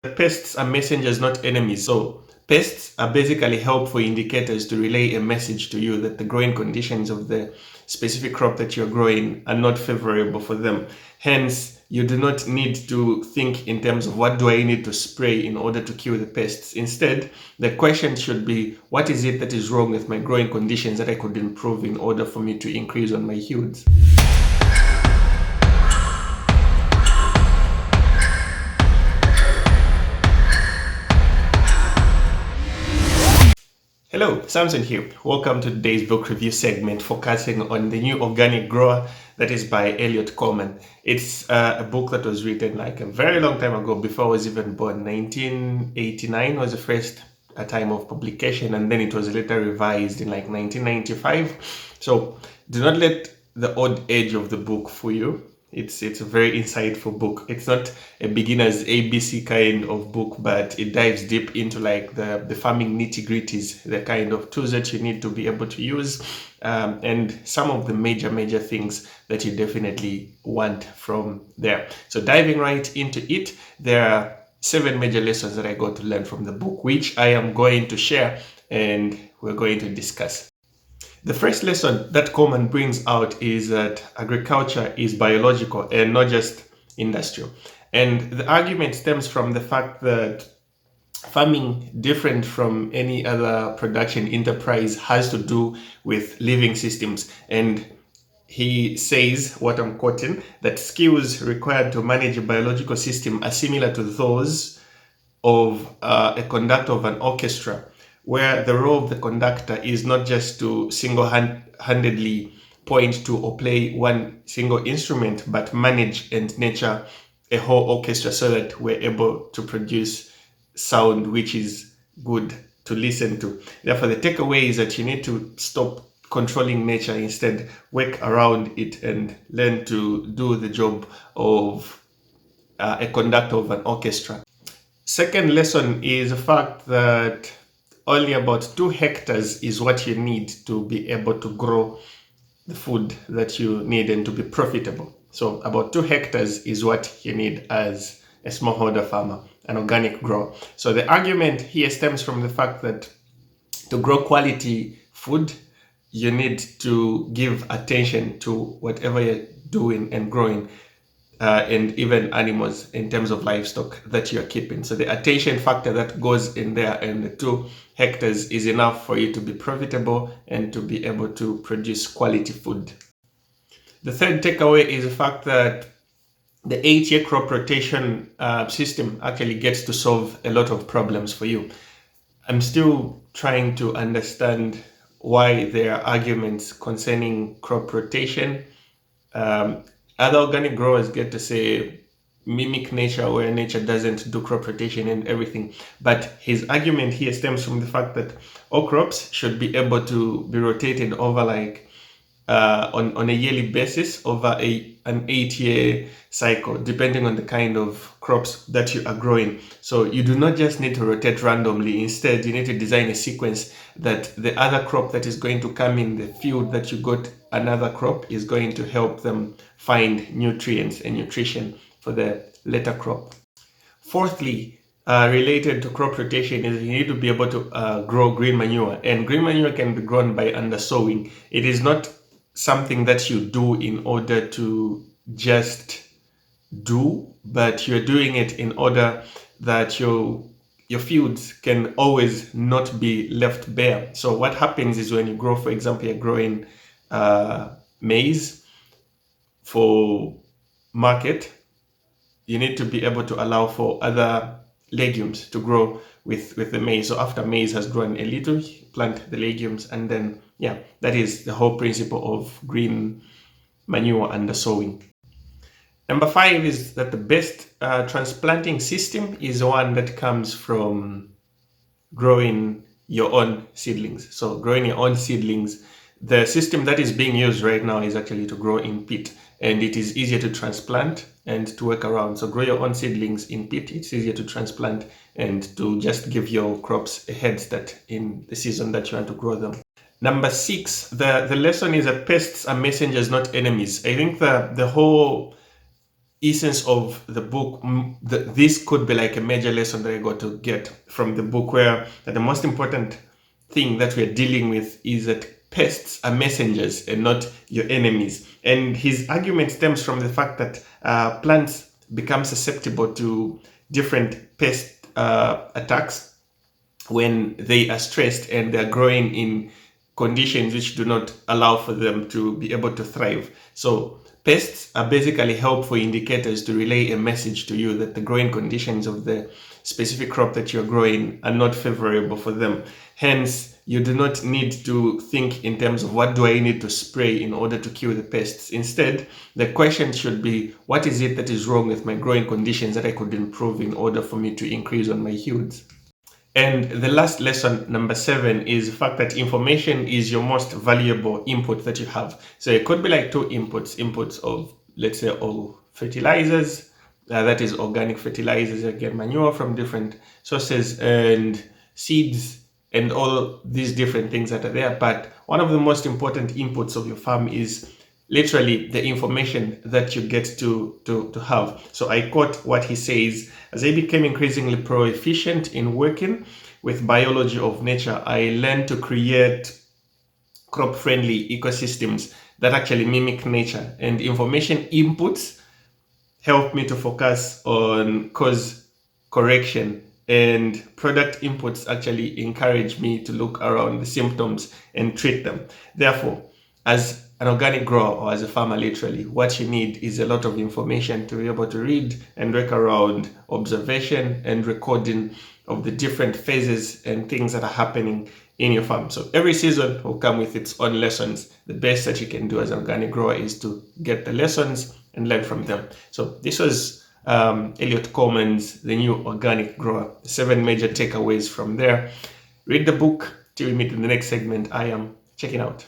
Pests are messengers, not enemies. So pests are basically helpful indicators to relay a message to you that the growing conditions of the specific crop that you're growing are not favorable for them. Hence, you do not need to think in terms of what do I need to spray in order to kill the pests. Instead, the question should be, what is it that is wrong with my growing conditions that I could improve in order for me to increase on my yields? Hello, Samson here. Welcome to today's book review segment focusing on the new organic grower that is by Eliot Coleman. It's a book that was written like a very long time ago, before I was even born. 1989 was the first time of publication, and then it was later revised in like 1995. So do not let the old age of the book fool you. It's a very insightful book. It's not a beginner's ABC kind of book, but it dives deep into like the farming nitty-gritties, the kind of tools that you need to be able to use, and some of the major things that you definitely want from there. So diving right into it, there are 7 major lessons that I got to learn from the book, which I am going to share and we're going to discuss. The first lesson that Coleman brings out is that agriculture is biological and not just industrial. And the argument stems from the fact that farming, different from any other production enterprise, has to do with living systems. And he says, what I'm quoting, that skills required to manage a biological system are similar to those of a conductor of an orchestra, where the role of the conductor is not just to single-handedly point to or play one single instrument, but manage and nurture a whole orchestra so that we're able to produce sound which is good to listen to. Therefore, the takeaway is that you need to stop controlling nature, instead work around it and learn to do the job of a conductor of an orchestra. Second lesson is the fact that only about 2 hectares is what you need to be able to grow the food that you need and to be profitable. So about 2 hectares is what you need as a smallholder farmer, an organic grower. So the argument here stems from the fact that to grow quality food, you need to give attention to whatever you're doing and growing. And even animals in terms of livestock that you're keeping. So the attention factor that goes in there, and the 2 hectares is enough for you to be profitable and to be able to produce quality food. The third takeaway is the fact that the 8-year crop rotation system actually gets to solve a lot of problems for you. I'm still trying to understand why there are arguments concerning crop rotation. Other organic growers get to say mimic nature where nature doesn't do crop rotation and everything. But his argument here stems from the fact that all crops should be able to be rotated over like on a yearly basis over an 8-year cycle, depending on the kind of crops that you are growing. So you do not just need to rotate randomly. Instead, you need to design a sequence that the other crop that is going to come in the field that you got another crop is going to help them find nutrients and nutrition for the later crop. Fourthly, related to crop rotation, is you need to be able to grow green manure, and green manure can be grown by undersowing. It is not something that you do in order to just do, but you're doing it in order that your fields can always not be left bare. So what happens is when you grow, for example, you're growing maize for market, you need to be able to allow for other legumes to grow with the maize. So after maize has grown a little, plant the legumes, and then that is the whole principle of green manure undersowing. Number 5 is that the best transplanting system is one that comes from growing your own seedlings. So growing your own seedlings, the system that is being used right now is actually to grow in pit, and it is easier to transplant and to work around. So grow your own seedlings in pit. It's easier to transplant and to just give your crops a head start in the season that you want to grow them. Number 6, the lesson is that pests are messengers, not enemies. I think the whole essence of the book, this could be like a major lesson that I got to get from the book, where that the most important thing that we're dealing with is that pests are messengers and not your enemies. And his argument stems from the fact that plants become susceptible to different pest attacks when they are stressed and they're growing in conditions which do not allow for them to be able to thrive. So pests are basically helpful indicators to relay a message to you that the growing conditions of the specific crop that you're growing are not favorable for them. Hence, you do not need to think in terms of what do I need to spray in order to kill the pests. Instead, the question should be, what is it that is wrong with my growing conditions that I could improve in order for me to increase on my yields? And the last lesson, number 7, is the fact that information is your most valuable input that you have. So it could be like two inputs of, let's say, all fertilizers, that is organic fertilizers, again, manure from different sources, and seeds, and all these different things that are there. But one of the most important inputs of your farm is literally the information that you get to have. So I quote what he says: as I became increasingly proficient in working with biology of nature, I learned to create crop-friendly ecosystems that actually mimic nature. And information inputs help me to focus on cause correction, and product inputs actually encourage me to look around the symptoms and treat them. Therefore, as an organic grower or as a farmer, literally, what you need is a lot of information to be able to read and work around observation and recording of the different phases and things that are happening in your farm. So every season will come with its own lessons. The best that you can do as an organic grower is to get the lessons and learn from them. So this was Eliot Coleman's The New Organic Grower, 7 major takeaways from there. Read the book. Till we meet in the next segment. I am checking out.